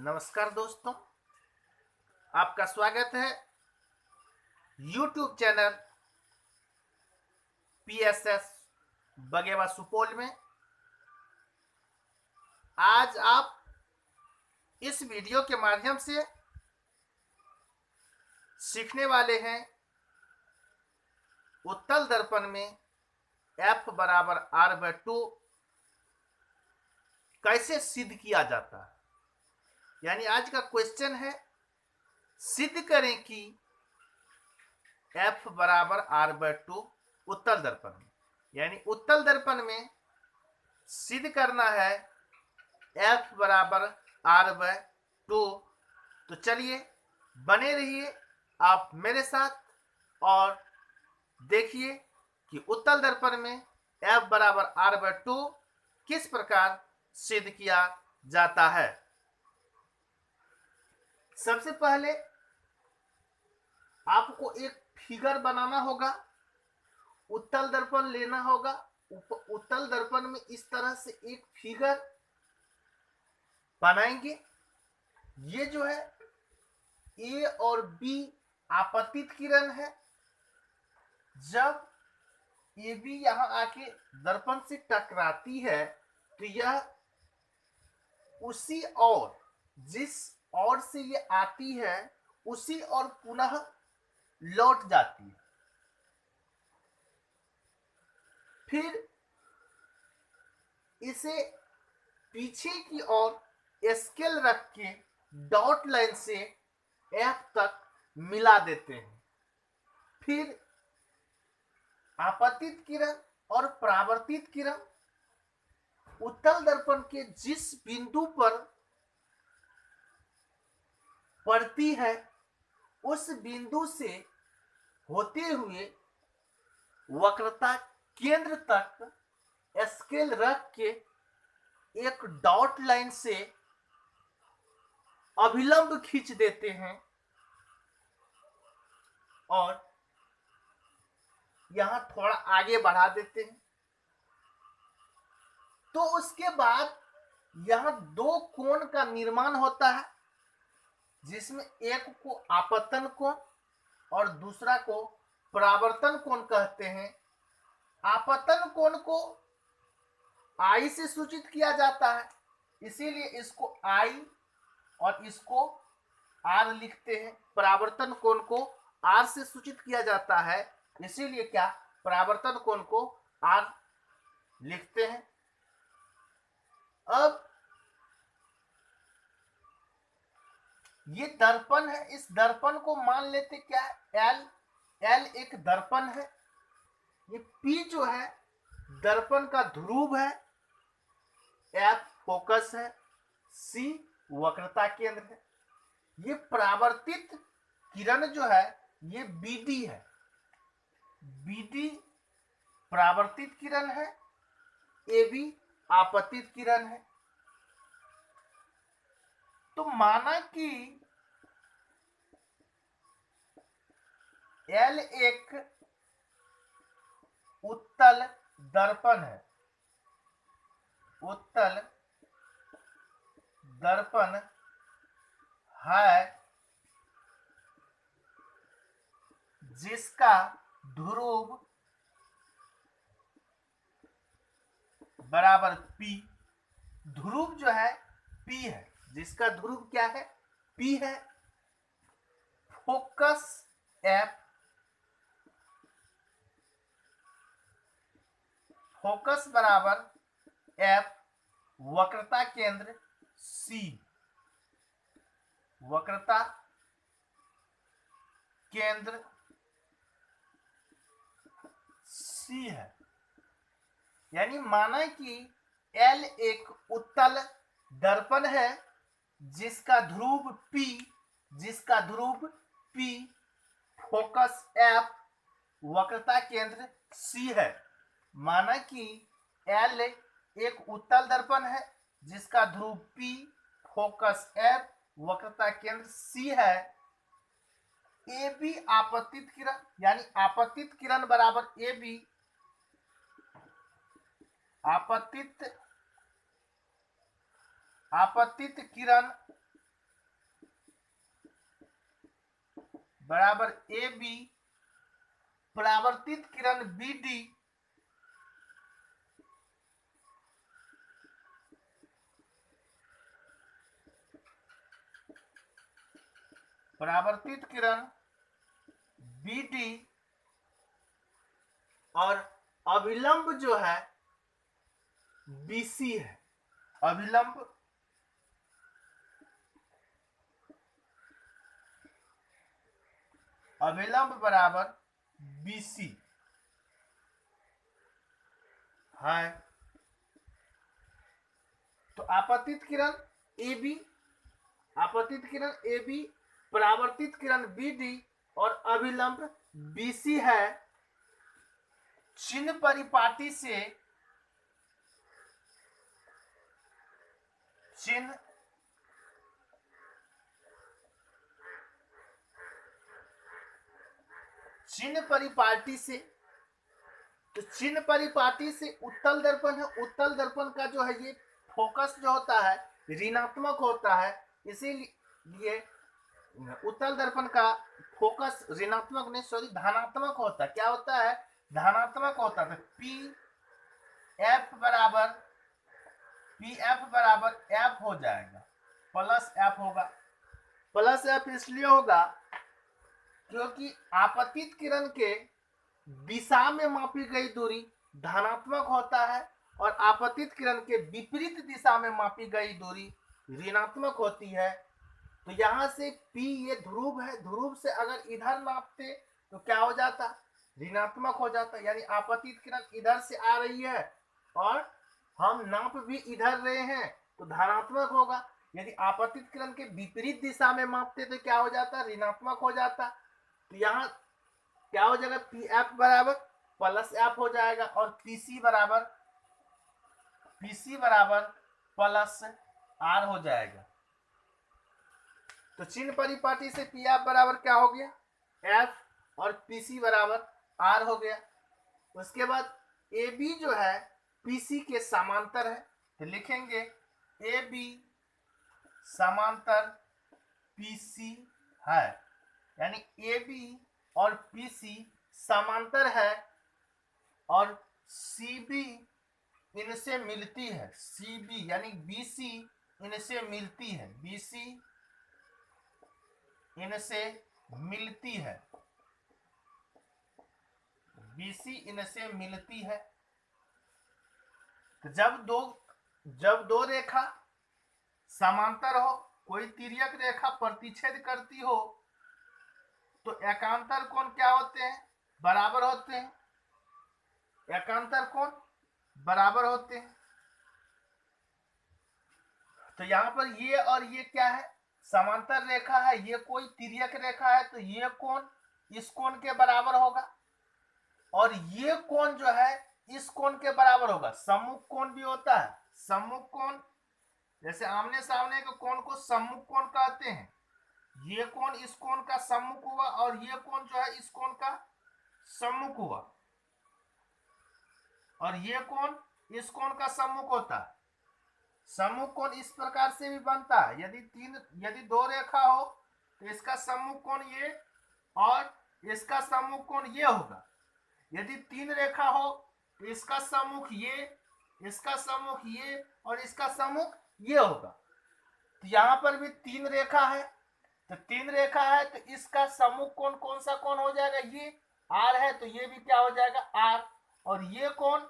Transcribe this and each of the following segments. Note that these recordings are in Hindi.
नमस्कार दोस्तों, आपका स्वागत है YouTube चैनल PSS बगेवा सुपौल में। आज आप इस वीडियो के माध्यम से सीखने वाले हैं उत्तल दर्पण में F बराबर R/2 कैसे सिद्ध किया जाता है। यानी आज का क्वेश्चन है, सिद्ध करें कि F बराबर R/2 उत्तल दर्पण में। यानी उत्तल दर्पण में सिद्ध करना है F बराबर R/2। तो चलिए बने रहिए आप मेरे साथ और देखिए कि उत्तल दर्पण में F बराबर R/2 किस प्रकार सिद्ध किया जाता है। सबसे पहले आपको एक फिगर बनाना होगा, उत्तल दर्पण लेना होगा। उत्तल दर्पण में इस तरह से एक फिगर बनाएंगे। ये जो है A और B आपतित किरण है। जब AB यहां आके दर्पण से टकराती है तो यह उसी और जिस और से ये आती है उसी और पुनः लौट जाती है। फिर इसे पीछे की ओर स्केल रख के डॉट लाइन से F तक मिला देते हैं। फिर आपतित किरण और परावर्तित किरण उत्तल दर्पण के जिस बिंदु पर पड़ती है उस बिंदु से होते हुए वक्रता केंद्र तक स्केल रख के एक डॉट लाइन से अभिलंब खींच देते हैं और यहां थोड़ा आगे बढ़ा देते हैं। तो उसके बाद यहां दो कोण का निर्माण होता है, जिसमें एक को आपतन कोण और दूसरा को परावर्तन कोण कहते हैं। आपतन कोण को I से सूचित किया जाता है, इसीलिए इसको I और इसको R लिखते हैं। परावर्तन कोण को R से सूचित किया जाता है, इसीलिए क्या परावर्तन कोण को R लिखते हैं। अब ये दर्पण है, इस दर्पण को मान लेते क्या है L एक दर्पण है। ये P जो है दर्पण का ध्रुव है, F फोकस है, C वक्रता केंद्र है। ये परावर्तित किरण जो है ये BD है, BD परावर्तित किरण है, AB आपतित किरण है। तो माना कि L एक उत्तल दर्पण है, उत्तल दर्पण है जिसका ध्रुव बराबर P। ध्रुव जो है P है, जिसका ध्रुव क्या है P है। फोकस F, फोकस बराबर F, वक्रता केंद्र C, वक्रता केंद्र C है। यानी माना कि L एक उत्तल दर्पण है जिसका ध्रुव P, जिसका ध्रुव P, फोकस F, वक्रता केंद्र C है। माना कि L एक उत्तल दर्पण है जिसका ध्रुव P, फोकस F, वक्रता केंद्र C है। AB आपतित किरण, यानी आपतित किरण बराबर AB, आपतित किरण बराबर ए बी, परावर्तित किरण बी डी परावर्तित किरण बी डी और अभिलंब जो है बीसी है। अभिलंब बराबर बीसी है। तो आपतित किरण ए बी, परावर्तित किरण बी डी और अभिलंब बीसी है। चिन्ह परिपाटी से चिन्ह परिपाटी से उत्तल दर्पण है। उत्तल दर्पण का जो है ये फोकस जो होता है ऋणात्मक होता है, इसीलिए उत्तल दर्पण का फोकस ऋणात्मक नहीं सॉरी धनात्मक होता है। क्या होता है? धनात्मक होता है। पी एफ बराबर एफ हो जाएगा, प्लस एफ होगा। प्लस एफ इसलिए होगा क्योंकि आपतित किरण के दिशा में मापी गई दूरी धनात्मक होता है और आपतित किरण के विपरीत दिशा में मापी गई दूरी ऋणात्मक होती है। तो यहां से P ये ध्रुव है, ध्रुव से अगर इधर नापते तो क्या हो जाता? ऋणात्मक हो जाता। यानी आपतित किरण इधर से आ रही है और हम नाप भी इधर रहे हैं तो धनात्मक होगा। यदि आपतित किरण के विपरीत दिशा में मापते तो क्या हो जाता? ऋणात्मक हो जाता। तो यहाँ क्या हो जाएगा? पी एफ बराबर प्लस एफ हो जाएगा और पीसी बराबर प्लस आर हो जाएगा। तो चिन्ह परिपाटी से पी एफ बराबर क्या हो गया? एफ और पीसी बराबर आर हो गया। उसके बाद ए बी जो है पीसी के समांतर है, तो लिखेंगे ए बी समांतर पीसी है। यानी ए बी और पीसी समांतर है और सीबी इनसे मिलती है। सीबी यानी बीसी इनसे मिलती है, बीसी इनसे मिलती है, बीसी इनसे मिलती है। तो जब दो रेखा समांतर हो, कोई तिर्यक रेखा प्रतिच्छेद करती हो तो एकांतर कोण क्या होते हैं? बराबर होते हैं। एकांतर कोण बराबर होते हैं। तो यहां पर ये और ये क्या है? समांतर रेखा है, ये कोई तिर्यक रेखा है तो ये कोण इस कोण के बराबर होगा और ये कोण जो है इस कोण के बराबर होगा। सम्मुख कोण भी होता है, सम्मुख कोण जैसे आमने सामने के कोण को सम्मुख कोण कहते हैं। ये कोण इस कोण का सम्मुख हुआ और ये कोण जो है इस कोण का सम्मुख हुआ और ये कोण इस कोण का सम्मुख होता है। सम्मुख कोण इस प्रकार से भी बनता है। यदि दो रेखा हो तो इसका सम्मुख कोण ये और इसका सम्मुख कोण ये होगा। यदि तीन रेखा हो तो इसका सम्मुख ये, इसका सम्मुख ये और इसका सम्मुख ये होगा। तो यहां पर भी तीन रेखा है, तो तीन रेखा है तो इसका सम्मुख कोण कौन सा कोण हो जाएगा? ये आर है तो ये भी क्या हो जाएगा? आर। और ये कोण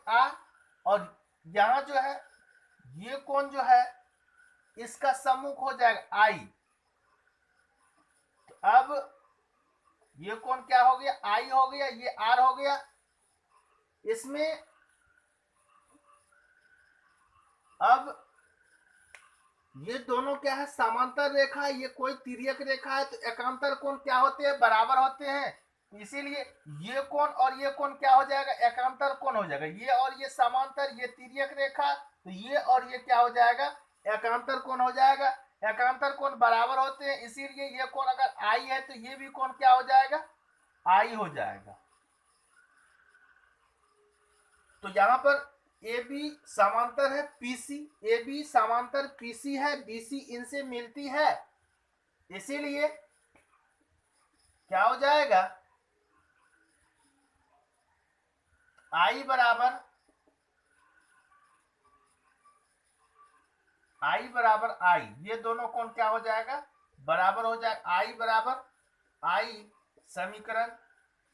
आर और यहां जो है ये कोण जो है इसका सम्मुख हो जाएगा आई। तो अब ये कोण क्या हो गया? आई हो गया, ये आर हो गया। इसमें अब ये दोनों क्या है? समांतर रेखा है, ये कोई तिर्यक रेखा है तो एकांतर कोण क्या होते हैं? बराबर होते हैं। इसीलिए ये कोण और ये कोण क्या हो जाएगा? एकांतर कोण हो जाएगा। ये और ये समांतर, ये तिर्यक रेखा तो ये और ये क्या हो जाएगा? एकांतर कोण हो जाएगा। एकांतर कोण बराबर होते हैं, इसीलिए ये कोण अगर आई है तो ये भी कोण क्या हो जाएगा? आई हो जाएगा। तो यहां पर ए बी समांतर है पीसी, ए बी समांतर पीसी है, बीसी इनसे मिलती है, इसीलिए क्या हो जाएगा, आई बराबर आई, ये दोनों कोण क्या हो जाएगा, बराबर हो जाएगा, आई बराबर आई समीकरण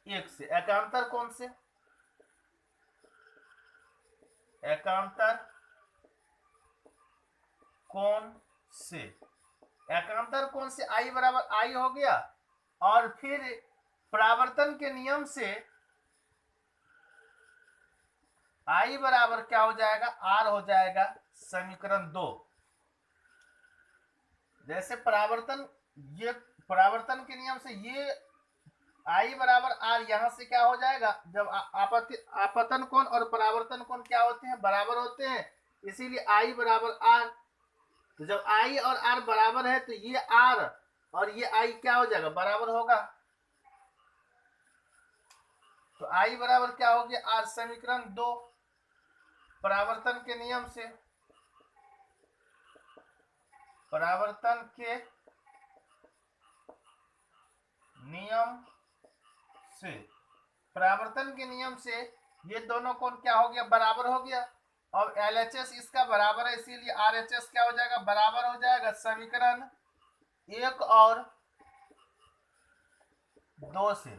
1 से, एकांतर कोण से, एकांतर कोण से, एकांतर कोण से आई बराबर आई हो गया, और फिर परावर्तन के नियम से आई बराबर क्या हो जाएगा, आर हो जाएगा समीकरण 2। जैसे परावर्तन, ये परावर्तन के नियम से ये आई बराबर आर, यहां से क्या हो जाएगा, जब आपतन कोण और परावर्तन कोण क्या होते हैं, बराबर होते हैं, इसीलिए आई बराबर आर। तो जब आई और आर बराबर है तो ये आर और ये आई क्या हो जाएगा, बराबर होगा। तो आई बराबर क्या हो गया, आर समीकरण 2 परावर्तन के नियम से, परावर्तन के नियम से, परावर्तन के नियम से ये दोनों कोण क्या हो गया, बराबर हो गया। अब LHS इसका बराबर है, इसीलिए RHS क्या हो जाएगा, बराबर हो जाएगा समीकरण 1 और 2 से,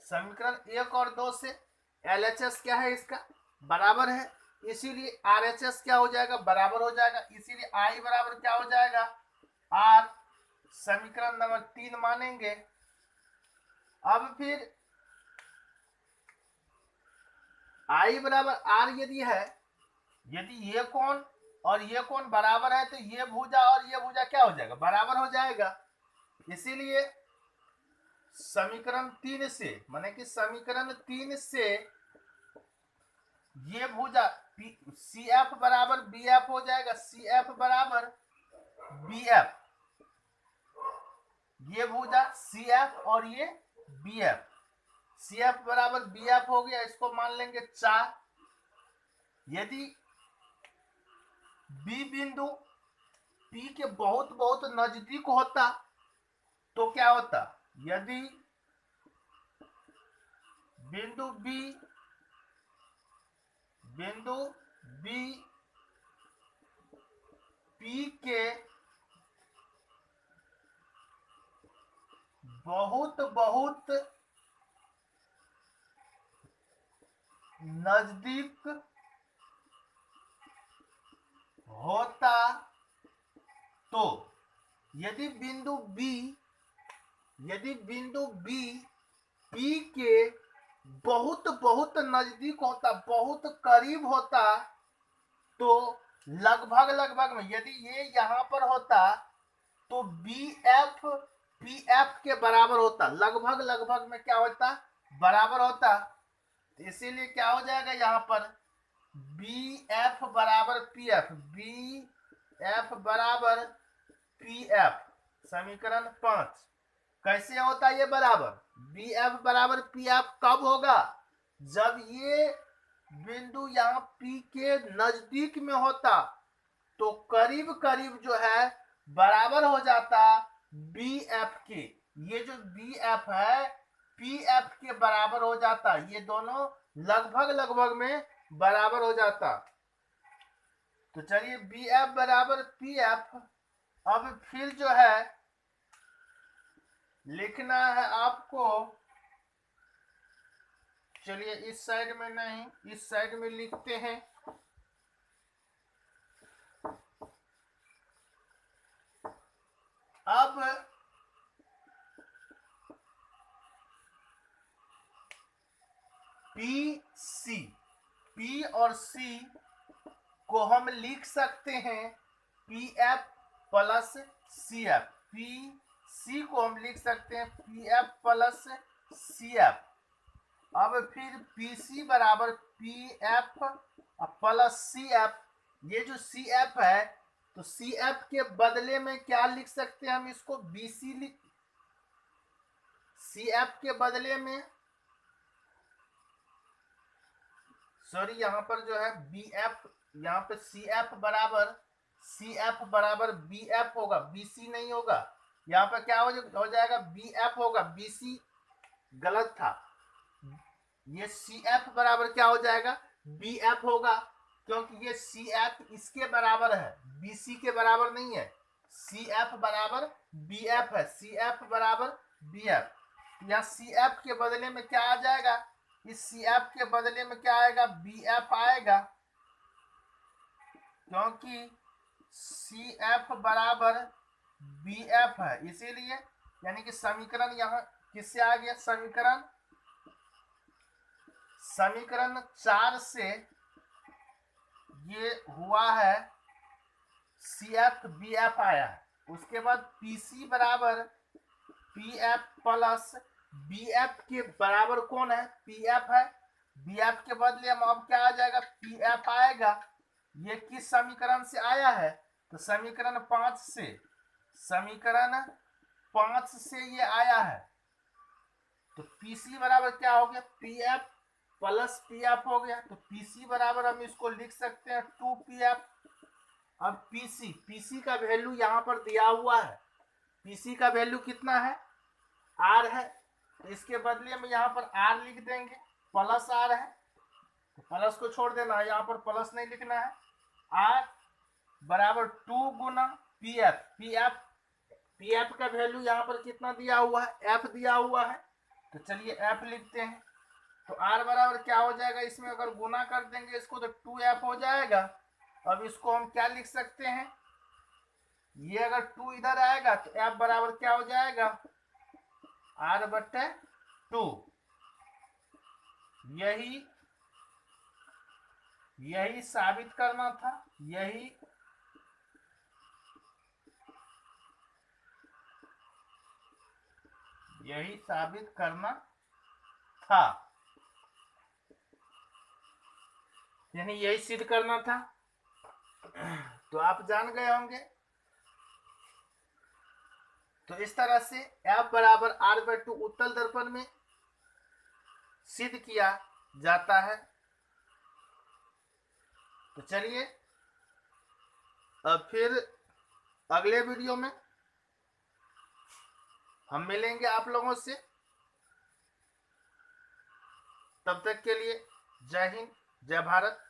समीकरण 1 और 2 से LHS क्या है, इसका बराबर है, इसीलिए RHS क्या हो जाएगा, बराबर हो जाएगा, इसीलिए I बराबर क्या हो जाएगा, R समीकरण नंबर 3 मानेंगे। अब फिर I बराबर R यदि है, यदि ये कोण और ये कोण बराबर है तो ये भुजा और ये भुजा क्या हो जाएगा, बराबर हो जाएगा, इसीलिए समीकरण 3 से, माने कि समीकरण 3 से ये भुजा CF बराबर BF हो जाएगा, CF बराबर BF, ये भुजा CF और ये BF, CF बराबर BF हो गया, इसको मान लेंगे 4। यदि B बिंदु P के बहुत बहुत नजदीक होता तो क्या होता, यदि बिंदु B P के बहुत बहुत नजदीक होता, तो यदि बिंदु B P के बहुत बहुत नजदीक होता, बहुत करीब होता, तो लगभग में यदि ये यहां पर होता तो BF PF के बराबर होता, लगभग में क्या होता, बराबर होता, इसीलिए क्या हो जाएगा यहाँ पर BF बराबर PF, BF बराबर PF समीकरण 5। कैसे होता ये बराबर, BF बराबर PF कब होगा, जब ये बिंदु यहाँ P के नजदीक में होता, तो करीब करीब जो है बराबर हो जाता BF के, ये जो BF है PF के बराबर हो जाता, ये दोनों लगभग में बराबर हो जाता। तो चलिए BF बराबर PF, अब फिर जो है लिखना है आपको, चलिए इस साइड में नहीं, इस साइड में लिखते हैं। अब P और C को हम लिख सकते हैं PF प्लस CF, PC को हम लिख सकते हैं PF प्लस CF। अब फिर PC बराबर PF प्लस CF, ये जो CF है तो CF के बदले में क्या लिख सकते हैं हम, इसको BC लिख, CF के बदले में सॉरी यहाँ पर जो है बी एफ, यहाँ पे सी एफ बराबर बी एफ होगा, बी सी नहीं होगा। यहाँ पे क्या हो जाएगा, बी एफ होगा, बी सी गलत था। ये सी एफ बराबर क्या हो जाएगा, बी एफ होगा, क्योंकि ये सी एफ इसके बराबर है, बी सी के बराबर नहीं है। सी एफ बराबर बी एफ है, सी एफ बराबर बी एफ। यहाँ सी एफ के बदले में क्या आ जाएगा, इस सी एफ के बदले में क्या आएगा, बी एफ आएगा, क्योंकि सी एफ बराबर बी एफ है, इसीलिए यानी कि समीकरण यहाँ किससे आ गया, समीकरण 4 से ये हुआ है, सी एफ बी एफ आया है। उसके बाद पी सी बराबर P F plus B F के बराबर कौन है, पी एफ है। बी एफ के बदले हम अब क्या आ जाएगा, पी एफ आएगा। ये किस समीकरण से आया है, तो समीकरण 5 से ये आया है। तो पीसी बराबर क्या हो गया, P F plus P F हो गया। तो पीसी बराबर हम इसको लिख सकते हैं 2 पी एफ। अब पीसी का वैल्यू यहाँ पर दिया हुआ है, पीसी का वैल्यू कितना है, आर है। तो इसके बदले में यहाँ पर आर लिख देंगे, प्लस आर है, तो प्लस को छोड़ देना है, यहाँ पर प्लस नहीं लिखना है। आर बराबर 2 गुना पी एफ, पी एफ का वैल्यू यहाँ पर कितना दिया हुआ है, एफ दिया हुआ है, तो चलिए एफ लिखते हैं। तो आर बराबर क्या हो जाएगा, इसमें अगर गुना कर देंगे इसको तो 2f हो जाएगा। अब इसको हम क्या लिख सकते हैं, ये अगर 2 इधर आएगा तो f बराबर क्या हो जाएगा, r/2। यही साबित करना था, यही साबित करना था, यानी यही सिद्ध करना था। तो आप जान गए होंगे। तो इस तरह से F बराबर r/2 उत्तल दर्पण में सिद्ध किया जाता है। तो चलिए अब फिर अगले वीडियो में हम मिलेंगे आप लोगों से। तब तक के लिए जय हिंद, जय भारत।